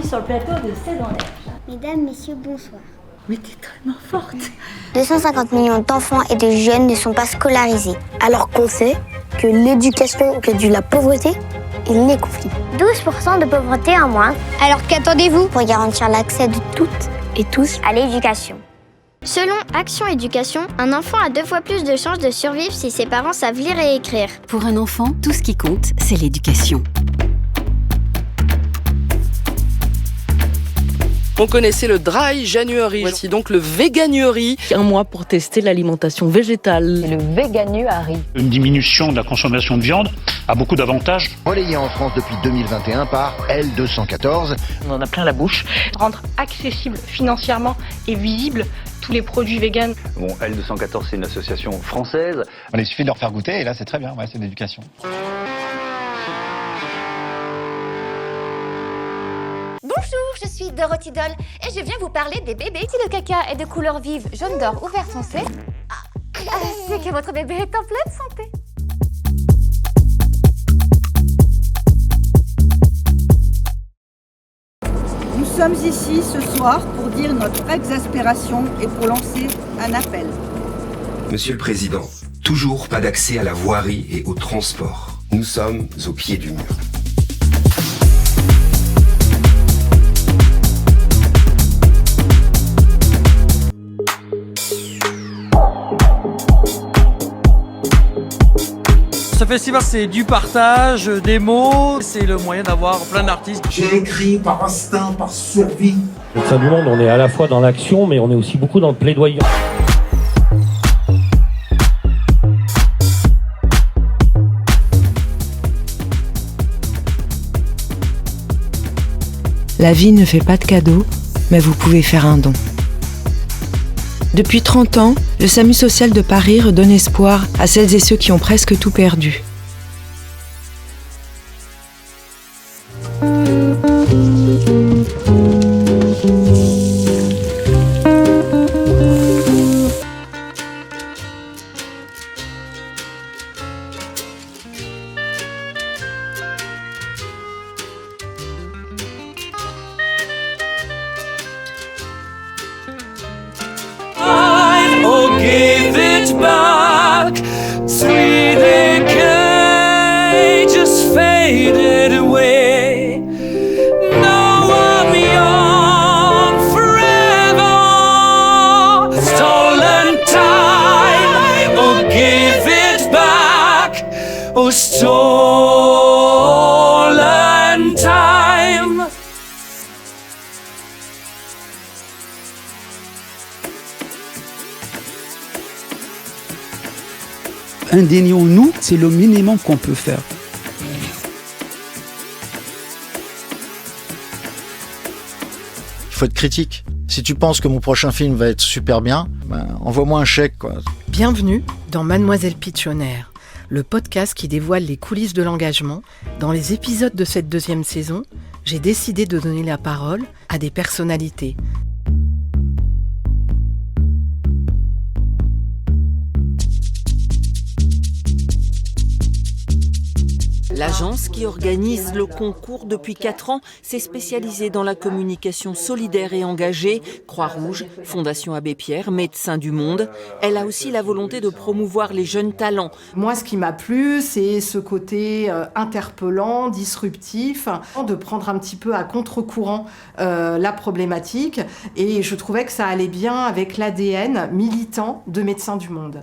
sur le plateau de C'est dans l'air. Mesdames, messieurs, bonsoir. Mais t'es tellement forte. 250 millions d'enfants et de jeunes ne sont pas scolarisés. Alors qu'on sait que l'éducation réduit la pauvreté et les conflits. 12% de pauvreté en moins. Alors qu'attendez-vous pour garantir l'accès de toutes et tous à l'éducation? Selon Action Éducation, un enfant a 2 fois plus de chances de survivre si ses parents savent lire et écrire. Pour un enfant, tout ce qui compte, c'est l'éducation. On connaissait le dry January, voici donc le Veganuary. Un mois pour tester l'alimentation végétale. C'est le Veganuary. Une diminution de la consommation de viande a beaucoup d'avantages. Relayé en France depuis 2021 par L214. On en a plein la bouche. Rendre accessible financièrement et visible tous les produits véganes. Bon, L214, c'est une association française. Il suffit de leur faire goûter et là c'est très bien, c'est de l'éducation. Bonjour, je suis Dorothy Doll et je viens vous parler des bébés. Si le caca est de couleur vive, jaune d'or ou vert foncé, c'est que votre bébé est en pleine santé. Nous sommes ici ce soir pour dire notre exaspération et pour lancer un appel. Monsieur le Président, toujours pas d'accès à la voirie et au transport. Nous sommes au pied du mur. Ce festival, c'est du partage, des mots, c'est le moyen d'avoir plein d'artistes. J'ai écrit par instinct, par survie. Médecins du Monde, on est à la fois dans l'action, mais on est aussi beaucoup dans le plaidoyer. La vie ne fait pas de cadeaux, mais vous pouvez faire un don. Depuis 30 ans, le SAMU social de Paris redonne espoir à celles et ceux qui ont presque tout perdu. Sweet decay just faded away. Now I'm young forever. Stolen time, oh give it back. Oh stolen time. Indénions-nous, c'est le minimum qu'on peut faire. Il faut être critique. Si tu penses que mon prochain film va être super bien, envoie-moi un chèque, quoi. Bienvenue dans Mademoiselle Pitchonnaire, le podcast qui dévoile les coulisses de l'engagement. Dans les épisodes de cette 2e saison, j'ai décidé de donner la parole à des personnalités. L'agence qui organise le concours depuis 4 ans s'est spécialisée dans la communication solidaire et engagée. Croix-Rouge, Fondation Abbé Pierre, Médecins du Monde. Elle a aussi la volonté de promouvoir les jeunes talents. Moi, ce qui m'a plu, c'est ce côté interpellant, disruptif, de prendre un petit peu à contre-courant la problématique. Et je trouvais que ça allait bien avec l'ADN militant de Médecins du Monde.